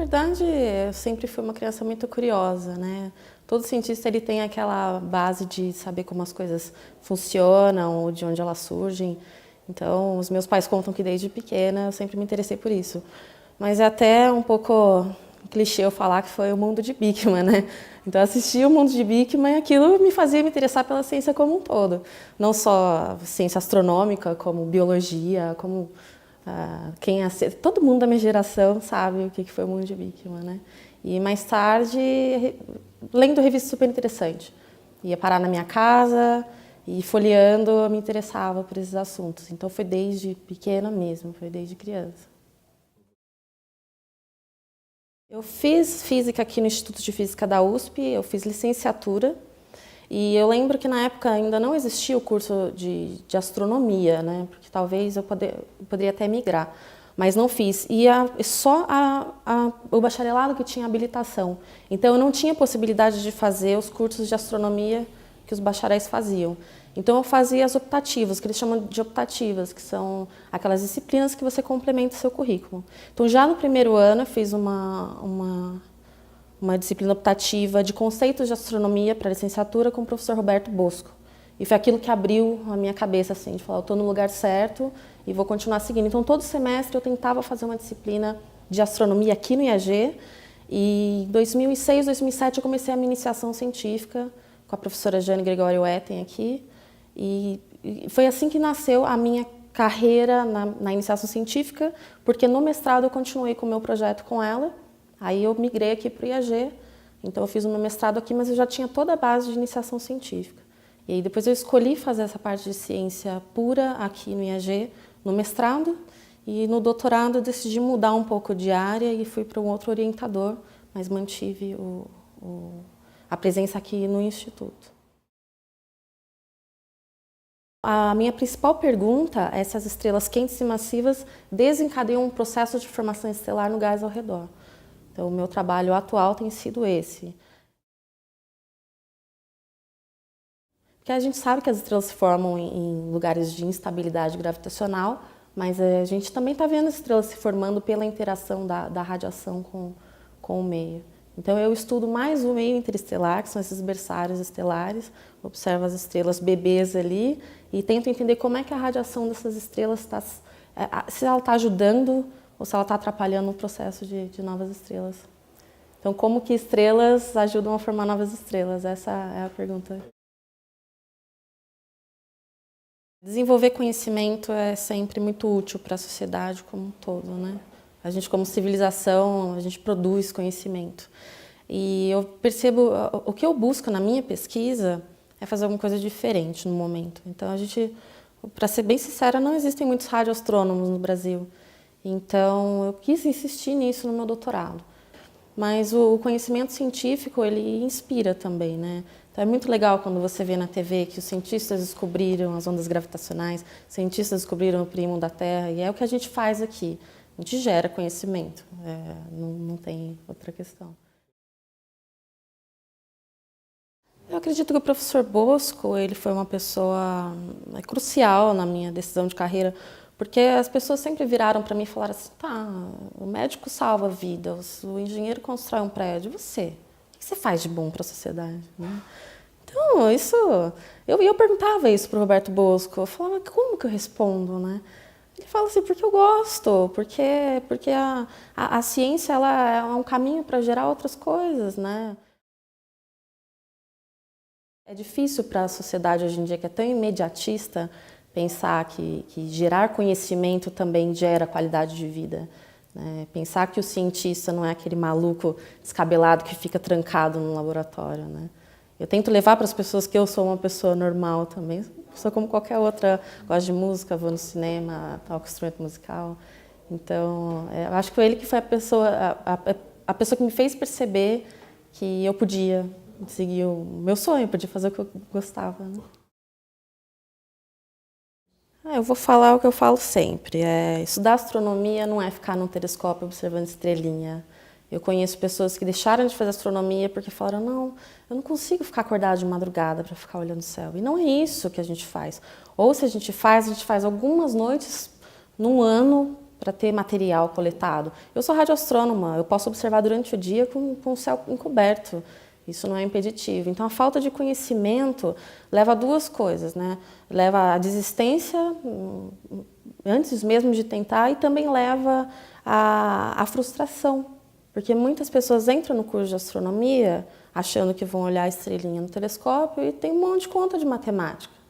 verdade, eu sempre fui uma criança muito curiosa, né? Todo cientista ele tem aquela base de saber como as coisas funcionam ou de onde elas surgem. Então, os meus pais contam que desde pequena eu sempre me interessei por isso. Mas é até um pouco clichê eu falar que foi o mundo de Bikman, né? Então, eu assisti o mundo de Bikman e aquilo me fazia me interessar pela ciência como um todo. Não só ciência astronômica, como biologia, como todo mundo da minha geração sabe o que foi o mundo de Bikman, né? E mais tarde, lendo revista super interessante. Ia parar na minha casa e folheando, eu me interessava por esses assuntos. Então foi desde pequena mesmo, foi desde criança. Eu fiz física aqui no Instituto de Física da USP, eu fiz licenciatura. E eu lembro que na época ainda não existia o curso de astronomia, né? Porque talvez eu poderia até migrar, mas não fiz. E só o bacharelado que tinha habilitação. Então eu não tinha possibilidade de fazer os cursos de astronomia que os bacharéis faziam. Então eu fazia as optativas, que eles chamam de optativas, que são aquelas disciplinas que você complementa o seu currículo. Então já no primeiro ano eu fiz uma disciplina optativa de conceitos de astronomia para licenciatura com o professor Roberto Bosco. E foi aquilo que abriu a minha cabeça, assim, de falar, eu estou no lugar certo e vou continuar seguindo. Então, todo semestre eu tentava fazer uma disciplina de astronomia aqui no IAG. E em 2006, 2007 eu comecei a minha iniciação científica com a professora Jane Gregório Etten aqui. E foi assim que nasceu a minha carreira na iniciação científica, porque no mestrado eu continuei com o meu projeto com ela. Aí eu migrei aqui para o IAG, então eu fiz o meu mestrado aqui, mas eu já tinha toda a base de iniciação científica. E aí depois eu escolhi fazer essa parte de ciência pura aqui no IAG, no mestrado, e no doutorado eu decidi mudar um pouco de área e fui para um outro orientador, mas mantive a presença aqui no Instituto. A minha principal pergunta é se as estrelas quentes e massivas desencadeiam um processo de formação estelar no gás ao redor. Então, o meu trabalho atual tem sido esse. Porque a gente sabe que as estrelas se formam em lugares de instabilidade gravitacional, mas a gente também está vendo as estrelas se formando pela interação da radiação com o meio. Então, eu estudo mais o meio interestelar, que são esses berçários estelares, observo as estrelas bebês ali e tento entender como é que a radiação dessas estrelas está, se ela está ajudando ou se ela está atrapalhando o processo de novas estrelas. Então, como que estrelas ajudam a formar novas estrelas? Essa é a pergunta. Desenvolver conhecimento é sempre muito útil para a sociedade como um todo, né? A gente, como civilização, a gente produz conhecimento. E eu percebo, o que eu busco na minha pesquisa é fazer alguma coisa diferente no momento. Então, para ser bem sincera, não existem muitos radioastrônomos no Brasil. Então, eu quis insistir nisso no meu doutorado. Mas o conhecimento científico, ele inspira também, né? Então, é muito legal quando você vê na TV que os cientistas descobriram as ondas gravitacionais, cientistas descobriram o primo da Terra, e é o que a gente faz aqui. A gente gera conhecimento, não tem outra questão. Eu acredito que o professor Bosco, ele foi uma pessoa crucial na minha decisão de carreira, porque as pessoas sempre viraram para mim e falaram assim, tá, o médico salva vidas, o engenheiro constrói um prédio, você? O que você faz de bom para a sociedade? Né? Então, eu perguntava isso para o Roberto Bosco, eu falava, como que eu respondo, né? Ele fala assim, porque eu gosto, porque a ciência ela é um caminho para gerar outras coisas, né? É difícil para a sociedade hoje em dia, que é tão imediatista, pensar que gerar conhecimento também gera qualidade de vida. Né? Pensar que o cientista não é aquele maluco descabelado que fica trancado no laboratório. Né? Eu tento levar para as pessoas que eu sou uma pessoa normal também, sou como qualquer outra, gosto de música, vou no cinema, toco instrumento musical. Então, eu acho que foi ele que foi a pessoa que me fez perceber que eu podia seguir o meu sonho, podia fazer o que eu gostava. Né? Eu vou falar o que eu falo sempre. Estudar astronomia não é ficar num telescópio observando estrelinha. Eu conheço pessoas que deixaram de fazer astronomia porque falaram, não, eu não consigo ficar acordada de madrugada para ficar olhando o céu. E não é isso que a gente faz. Ou se a gente faz algumas noites num ano para ter material coletado. Eu sou radioastrônoma, eu posso observar durante o dia com o céu encoberto. Isso não é impeditivo. Então, a falta de conhecimento leva a duas coisas, né? Leva à desistência, antes mesmo de tentar, e também leva à frustração. Porque muitas pessoas entram no curso de astronomia achando que vão olhar a estrelinha no telescópio e tem um monte de conta de matemática.